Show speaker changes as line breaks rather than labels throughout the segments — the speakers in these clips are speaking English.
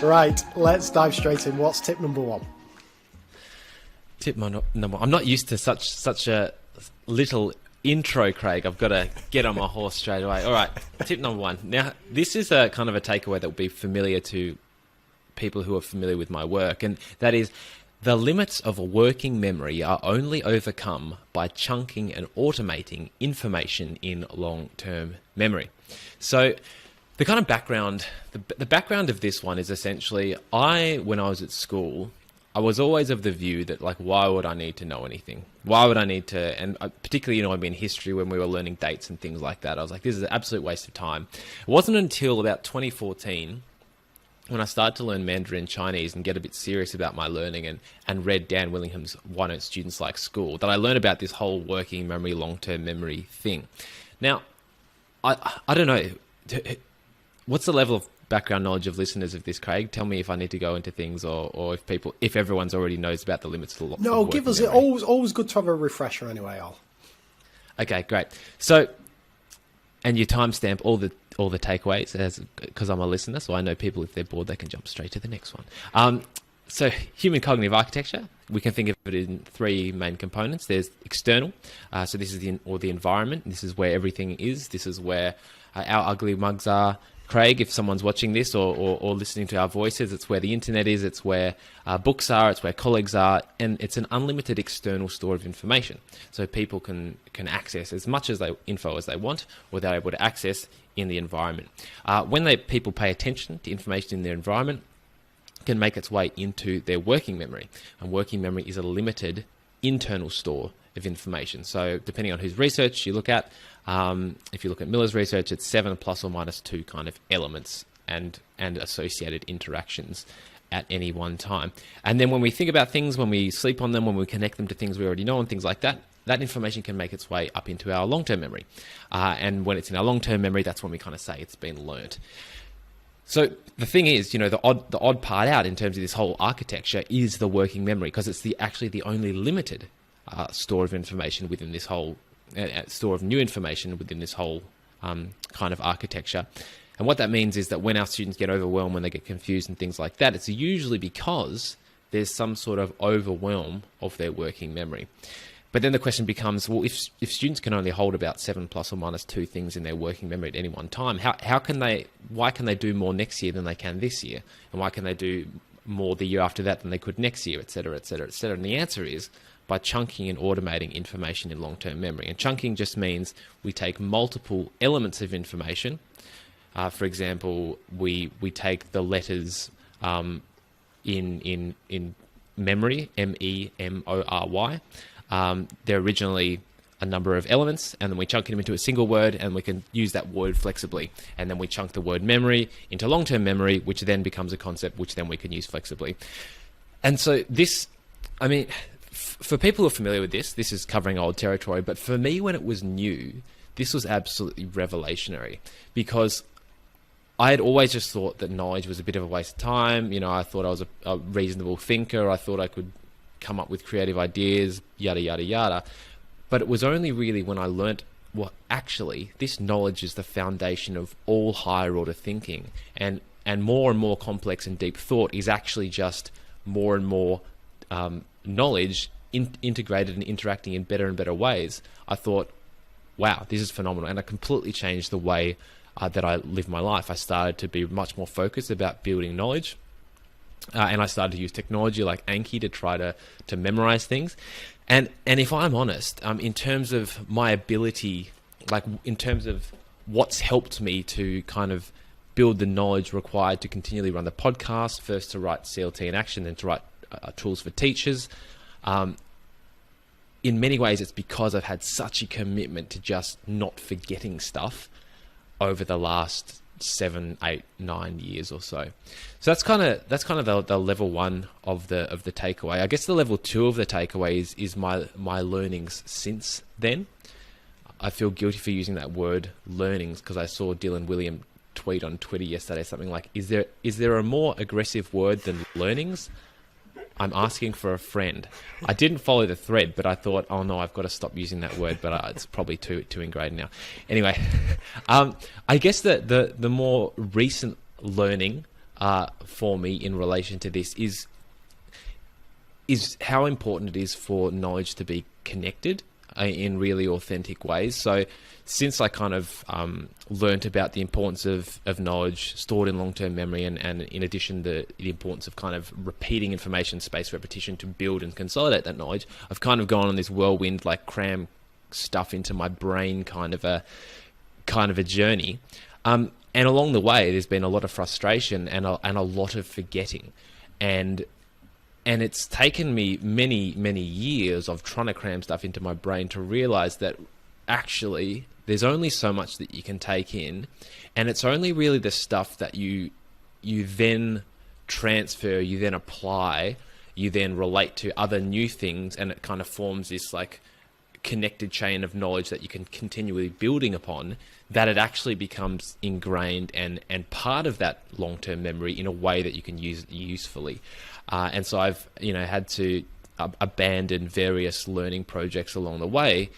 Right, let's dive straight in. What's tip number one?
Tip number one. I'm not used to such a little intro, Craig. I've got to get on my horse straight away. All right, tip number one. Now, this is a kind of a takeaway that will be familiar to people who are familiar with my work, and that is the limits of a working memory are only overcome by chunking and automating information in long-term memory. So the kind of background, the background of this one is essentially, when I was at school, I was always of the view that, like, why would I need to know anything? Why would I need to, and particularly, in history when we were learning dates and things like that, I was like, this is an absolute waste of time. It wasn't until about 2014 when I started to learn Mandarin Chinese and get a bit serious about my learning and read Dan Willingham's Why Don't Students Like School, that I learned about this whole working memory, long-term memory thing. Now, I don't know, what's the level of background knowledge of listeners of this, Craig? Tell me if I need to go into things or if everyone's already knows about the limits of the
No, give us it. Always good to have a refresher anyway, Al. Okay,
great. So, and you timestamp all the takeaways because I'm a listener, so I know people, if they're bored, they can jump straight to the next one. So human cognitive architecture, we can think of it in three main components. There's external, so this is the environment. This is where everything is. This is where our ugly mugs are. Craig, if someone's watching this or listening to our voices, it's where the internet is, it's where books are, it's where colleagues are, and it's an unlimited external store of information. So people can access as much info as they want, or they're able to access in the environment. When people pay attention to information in their environment, it can make its way into their working memory. And working memory is a limited internal store of information. So depending on whose research you look at, if you look at Miller's research, it's 7 plus or minus 2 kind of elements and associated interactions at any one time. And then when we think about things, when we sleep on them, when we connect them to things we already know and things like that, that information can make its way up into our long-term memory. And when it's in our long-term memory, that's when we kind of say it's been learnt. So the thing is, the odd part out in terms of this whole architecture is the working memory, because it's actually the only limited store of information within this whole store of new information within this whole kind of architecture. And what that means is that when our students get overwhelmed, when they get confused and things like that, it's usually because there's some sort of overwhelm of their working memory. But then the question becomes, well, if students can only hold about 7 plus or minus 2 things in their working memory at any one time, why can they do more next year than they can this year? And why can they do more the year after that than they could next year, et cetera, et cetera, et cetera? And the answer is by chunking and automating information in long-term memory. And chunking just means we take multiple elements of information. For example, we take the letters in memory, MEMORY. They're originally a number of elements, and then we chunk them into a single word, and we can use that word flexibly. And then we chunk the word memory into long-term memory, which then becomes a concept which then we can use flexibly. And so this, for people who are familiar with this is covering old territory, but for me, when it was new, this was absolutely revelationary, because I had always just thought that knowledge was a bit of a waste of time. I thought I was a reasonable thinker. I thought I could come up with creative ideas, yada, yada, yada. But it was only really when I learnt, well, actually, this knowledge is the foundation of all higher order thinking. And more complex and deep thought is actually just more and more knowledge integrated and interacting in better and better ways. I thought, wow, this is phenomenal. And it completely changed the way that I live my life. I started to be much more focused about building knowledge. And I started to use technology like Anki to try to memorize things. And if I'm honest, in terms of my ability, like in terms of what's helped me to kind of build the knowledge required to continually run the podcast, first to write CLT in Action, then to write tools for teachers, in many ways it's because I've had such a commitment to just not forgetting stuff over the last 7, 8, 9 years or so. So that's kind of the level 1 of the takeaway. I guess the level 2 of the takeaway is my learnings since then. I feel guilty for using that word learnings, because I saw Dylan William tweet on Twitter yesterday something like, is there a more aggressive word than learnings? I'm asking for a friend. I didn't follow the thread, but I thought, oh no, I've got to stop using that word, but it's probably too ingrained now. Anyway, I guess the more recent learning for me in relation to this is how important it is for knowledge to be connected in really authentic ways. So since I kind of learnt about the importance of knowledge stored in long-term memory, and in addition the importance of kind of repeating information, spaced repetition, to build and consolidate that knowledge, I've kind of gone on this whirlwind, like cram stuff into my brain kind of a journey. And along the way, there's been a lot of frustration and a lot of forgetting. And it's taken me many, many years of trying to cram stuff into my brain to realize that actually there's only so much that you can take in, and it's only really the stuff that you then transfer, you then apply, you then relate to other new things, and it kind of forms this like connected chain of knowledge that you can continually building upon, that it actually becomes ingrained and part of that long-term memory in a way that you can use it usefully. And so I've had to abandon various learning projects along the way,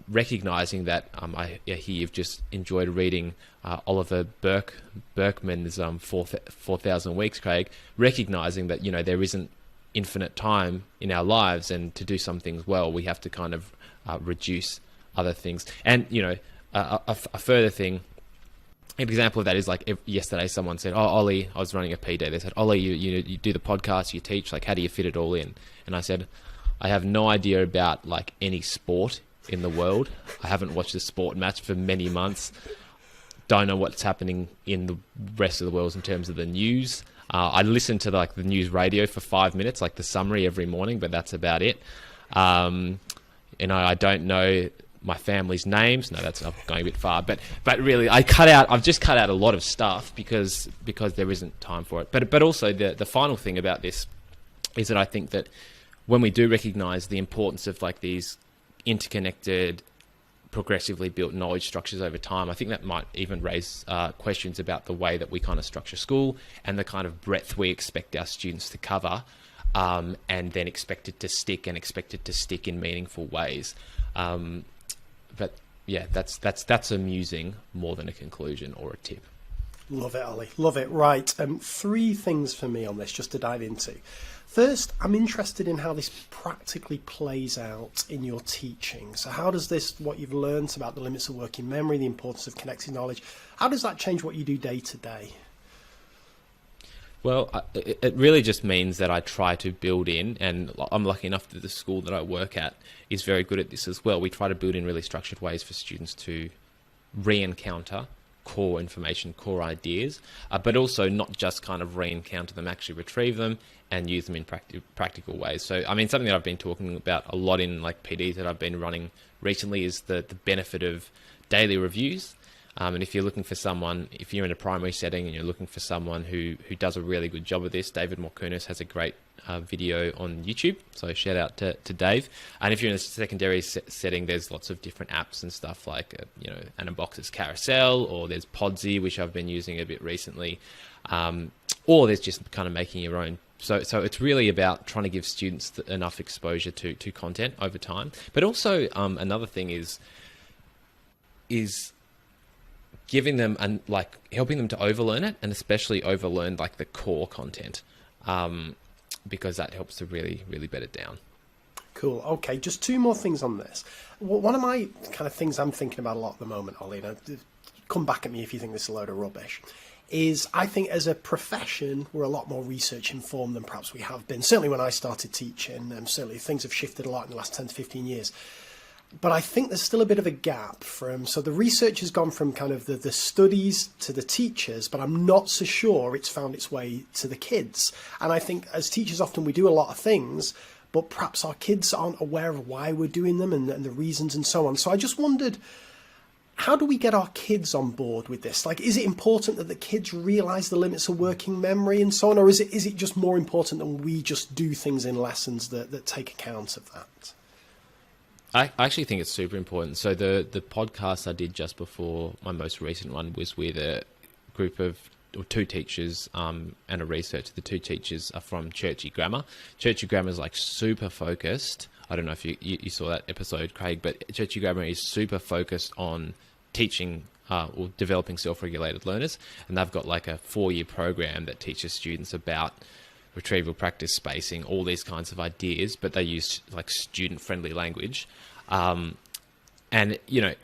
recognizing that I hear you've just enjoyed reading Oliver Berkman's 4,000 Weeks, Craig, recognizing that there isn't infinite time in our lives, and to do some things well, we have to kind of reduce other things. And a further thing, an example of that is like yesterday someone said, "Oh, Ollie," I was running a P day. They said, "Ollie, you do the podcast, you teach, like how do you fit it all in?" And I said, "I have no idea about like any sport in the world. I haven't watched a sport match for many months. Don't know what's happening in the rest of the world in terms of the news. I listen to the news radio for 5 minutes, like the summary every morning, but that's about it. I don't know my family's names." No, I'm going a bit far, but really, I've just cut out a lot of stuff because there isn't time for it. But also the final thing about this is that I think that when we do recognize the importance of like these interconnected, progressively built knowledge structures over time, I think that might even raise questions about the way that we kind of structure school and the kind of breadth we expect our students to cover, and then expect it to stick in meaningful ways. But yeah, that's amusing more than a conclusion or a tip.
Love it, Ollie. Love it. Right. 3 things for me on this just to dive into. First, I'm interested in how this practically plays out in your teaching. So how does this, what you've learned about the limits of working memory, the importance of connecting knowledge, how does that change what you do day to day?
Well, it really just means that I try to build in, and I'm lucky enough that the school that I work at is very good at this as well. We try to build in really structured ways for students to re-encounter core information, core ideas, but also not just kind of re-encounter them, actually retrieve them and use them in practical ways. So, I mean, something that I've been talking about a lot in like PDs that I've been running recently is the benefit of daily reviews. And if you're looking for someone, if you're in a primary setting and you're looking for someone who does a really good job of this, David Morkunis has a great video on YouTube. So shout out to Dave. And if you're in a secondary setting, there's lots of different apps and stuff like, Anabox's Carousel, or there's Podsy, which I've been using a bit recently. Or there's just kind of making your own. So it's really about trying to give students enough exposure to content over time. But also another thing is giving them and like helping them to overlearn it, and especially overlearn like the core content, because that helps to really, really bed it down.
Cool. Okay, just 2 more things on this. One of my kind of things I'm thinking about a lot at the moment, Ollie, come back at me if you think this is a load of rubbish, is I think as a profession, we're a lot more research informed than perhaps we have been. Certainly when I started teaching, certainly things have shifted a lot in the last 10 to 15 years. But I think there's still a bit of a gap so the research has gone from kind of the studies to the teachers, but I'm not so sure it's found its way to the kids. And I think as teachers, often we do a lot of things, but perhaps our kids aren't aware of why we're doing them and the reasons and so on. So I just wondered, how do we get our kids on board with this? Like, is it important that the kids realise the limits of working memory and so on? Or is it just more important that we just do things in lessons that take account of that?
I actually think it's super important. So the podcast I did just before my most recent one was with a group of 2 teachers and a researcher. The 2 teachers are from Churchy Grammar. Churchy Grammar is like super focused. I don't know if you saw that episode, Craig, but Churchy Grammar is super focused on teaching or developing self-regulated learners, and they've got like a 4-year program that teaches students about retrieval practice, spacing, all these kinds of ideas, but they use like student-friendly language. And, you know,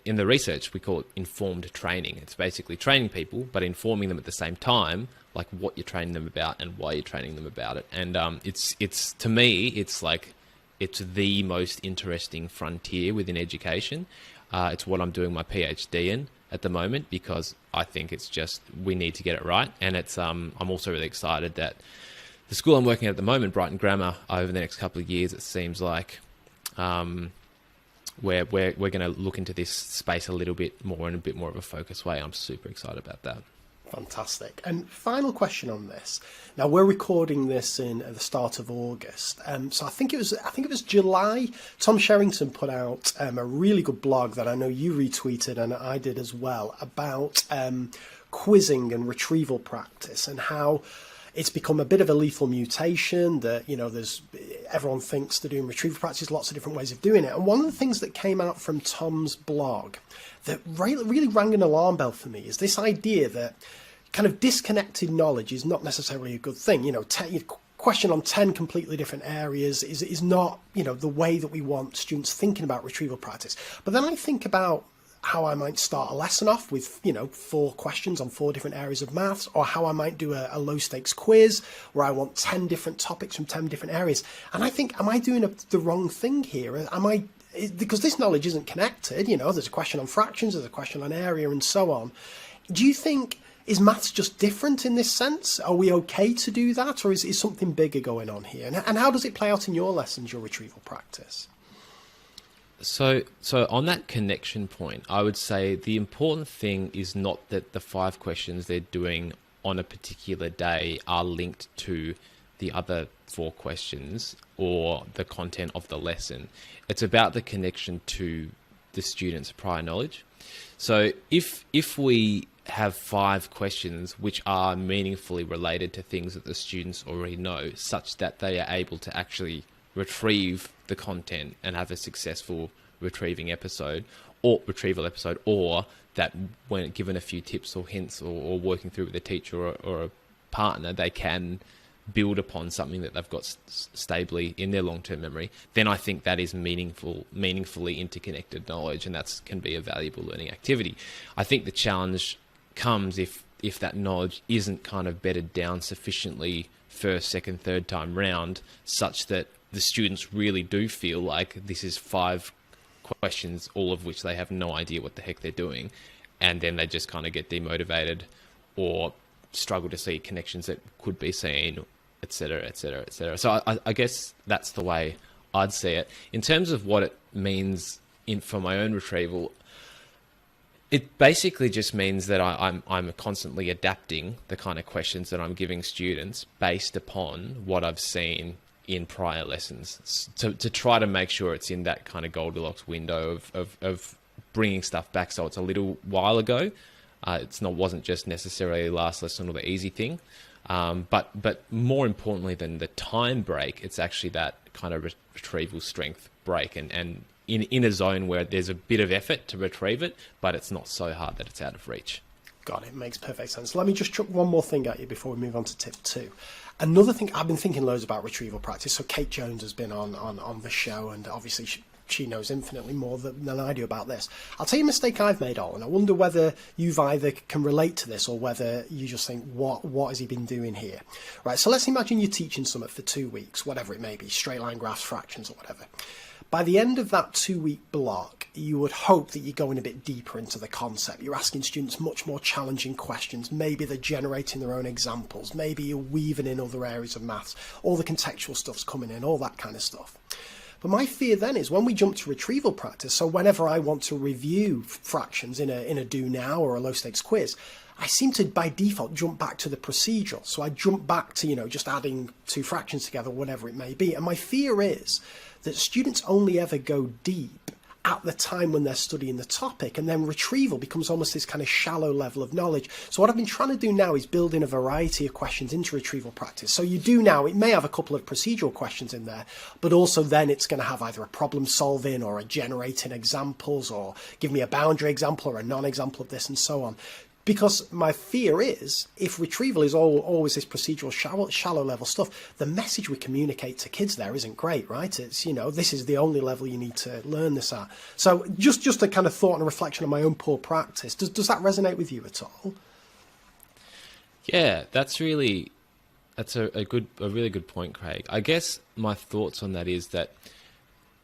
in the research, we call it informed training. It's basically training people, but informing them at the same time, like what you're training them about and why you're training them about it. And it's to me, it's like, it's the most interesting frontier within education. It's what I'm doing my PhD in at the moment, because I think it's just, we need to get it right. And it's I'm also really excited that the school I'm working at the moment, Brighton Grammar, over the next couple of years, it seems like we're going to look into this space a little bit more in a bit more of a focused way. I'm super excited about that.
Fantastic. And final question on this. Now, we're recording this at the start of August, so I think it was July. Tom Sherrington put out a really good blog that I know you retweeted and I did as well, about quizzing and retrieval practice, and how it's become a bit of a lethal mutation. That, you know, everyone thinks they're doing retrieval practice, lots of different ways of doing it. And one of the things that came out from Tom's blog that really rang an alarm bell for me is this idea that kind of disconnected knowledge is not necessarily a good thing. You know, question on 10 completely different areas is not, you know, the way that we want students thinking about retrieval practice. But then I think about how I might start a lesson off with, you know, 4 questions on 4 different areas of maths, or how I might do a low stakes quiz where I want 10 different topics from 10 different areas. And I think, am I doing the wrong thing here? Because this knowledge isn't connected, you know, there's a question on fractions, there's a question on area and so on. Do you think, is maths just different in this sense? Are we okay to do that, or is something bigger going on here? And how does it play out in your lessons, your retrieval practice?
So on that connection point, I would say the important thing is not that the 5 questions they're doing on a particular day are linked to the other 4 questions or the content of the lesson. It's about the connection to the student's prior knowledge. So if we have 5 questions which are meaningfully related to things that the students already know, such that they are able to actually retrieve the content and have a successful retrieval episode, or that when given a few tips or hints or working through with a teacher or a partner, they can build upon something that they've got stably in their long-term memory, then I think that is meaningfully interconnected knowledge, and that can be a valuable learning activity. I think the challenge comes if that knowledge isn't kind of bedded down sufficiently first, second, third time round, such that the students really do feel like this is 5 questions, all of which they have no idea what the heck they're doing, and then they just kind of get demotivated or struggle to see connections that could be seen, etc., etc., etc. So I guess that's the way I'd see it. In terms of what it means for my own retrieval, it basically just means that I'm constantly adapting the kind of questions that I'm giving students based upon what I've seen in prior lessons, to try to make sure it's in that kind of Goldilocks window of bringing stuff back so it's a little while ago. Wasn't just necessarily last lesson or the easy thing, but more importantly than the time break, it's actually that kind of retrieval strength break, and in a zone where there's a bit of effort to retrieve it, but it's not so hard that it's out of reach.
Got it. Makes perfect sense. Let me just chuck one more thing at you before we move on to tip 2. Another thing, I've been thinking loads about retrieval practice. So Kate Jones has been on the show, and obviously she knows infinitely more than I do about this. I'll tell you a mistake I've made, Al, and I wonder whether you've either can relate to this or whether you just think, what has he been doing here? Right, so let's imagine you're teaching something for 2 weeks, whatever it may be, straight line graphs, fractions, or whatever. By the end of that 2-week block, you would hope that you're going a bit deeper into the concept. You're asking students much more challenging questions. Maybe they're generating their own examples. Maybe you're weaving in other areas of maths. All the contextual stuff's coming in, all that kind of stuff. But my fear then is when we jump to retrieval practice, so whenever I want to review fractions in a do now or a low stakes quiz, I seem to by default jump back to the procedural. So I jump back to, just adding 2 fractions together, whatever it may be. And my fear is that students only ever go deep at the time when they're studying the topic, and then retrieval becomes almost this kind of shallow level of knowledge. So what I've been trying to do now is build in a variety of questions into retrieval practice. So you do now, it may have a couple of procedural questions in there, but also then it's going to have either a problem solving or a generating examples, or give me a boundary example or a non-example of this and so on. Because my fear is, if retrieval is always this procedural shallow level stuff, the message we communicate to kids there isn't great, right? It's, you know, this is the only level you need to learn this at. So just a kind of thought and a reflection on my own poor practice. Does that resonate with you at all?
Yeah, that's a really good point, Craig. I guess my thoughts on that is that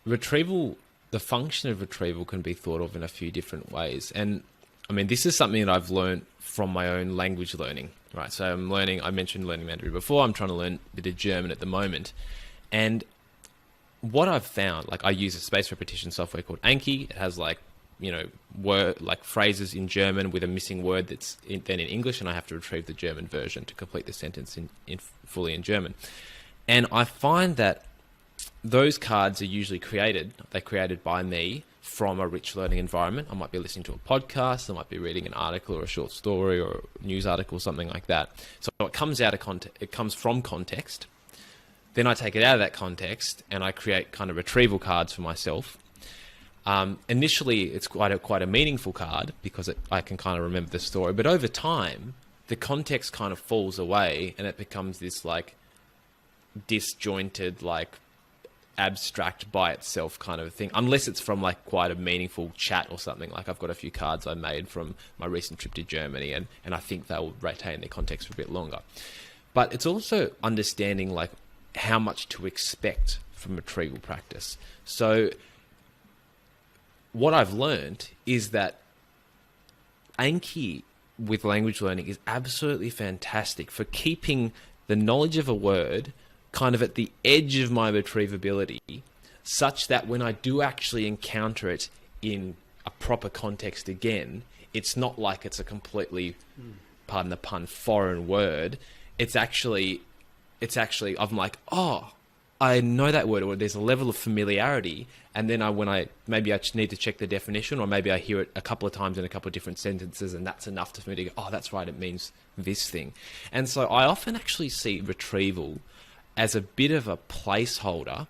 retrieval, the function of retrieval can be thought of in a few different ways. And I mean, this is something that I've learned from my own language learning, right? So I mentioned learning Mandarin before. I'm trying to learn a bit of German at the moment. And what I've found, like, I use a space repetition software called Anki. It has phrases in German with a missing word that's then in English, and I have to retrieve the German version to complete the sentence in fully in German. And I find that those cards are usually created by me from a rich learning environment. I might be listening to a podcast, I might be reading an article or a short story or a news article, something like that. So it comes out of context, it comes from context. Then I take it out of that context and I create kind of retrieval cards for myself. Initially, it's quite a meaningful card because I can kind of remember the story. But over time, the context kind of falls away and it becomes this like disjointed, like abstract by itself kind of thing, unless it's from like quite a meaningful chat or something. Like I've got a few cards I made from my recent trip to Germany, and I think they'll retain their context for a bit longer. But it's also understanding like how much to expect from retrieval practice. So what I've learned is that Anki with language learning is absolutely fantastic for keeping the knowledge of a word kind of at the edge of my retrievability, such that when I do actually encounter it in a proper context again, it's not like it's a completely, pardon the pun, foreign word. It's actually, I'm like, oh, I know that word, or there's a level of familiarity. And then maybe I just need to check the definition, or maybe I hear it a couple of times in a couple of different sentences, and that's enough for me to go, oh, that's right, it means this thing. And so I often actually see retrieval as a bit of a placeholder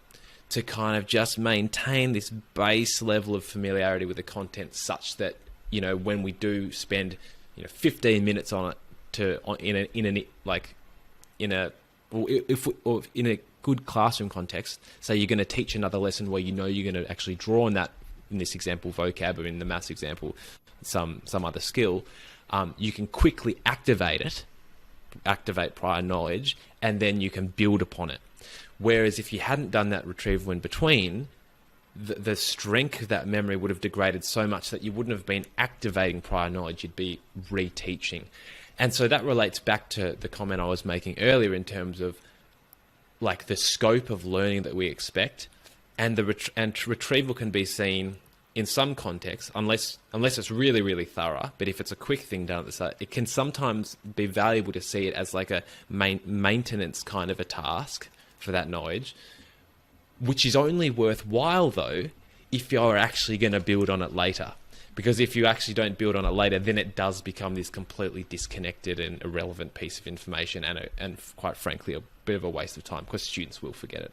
to kind of just maintain this base level of familiarity with the content, such that, you know, when we do spend, 15 minutes on it in a good classroom context, say you're going to teach another lesson where you're going to actually draw on that, in this example vocab, or in the maths example some other skill, you can quickly activate prior knowledge, and then you can build upon it. Whereas if you hadn't done that retrieval in between, the strength of that memory would have degraded so much that you wouldn't have been activating prior knowledge, you'd be reteaching. And so that relates back to the comment I was making earlier in terms of like the scope of learning that we expect, and retrieval can be seen in some contexts, unless it's really, really thorough. But if it's a quick thing done at the start, it can sometimes be valuable to see it as like a maintenance kind of a task for that knowledge, which is only worthwhile though if you're actually going to build on it later. Because if you actually don't build on it later, then it does become this completely disconnected and irrelevant piece of information, and quite frankly, a bit of a waste of time, because students will forget it.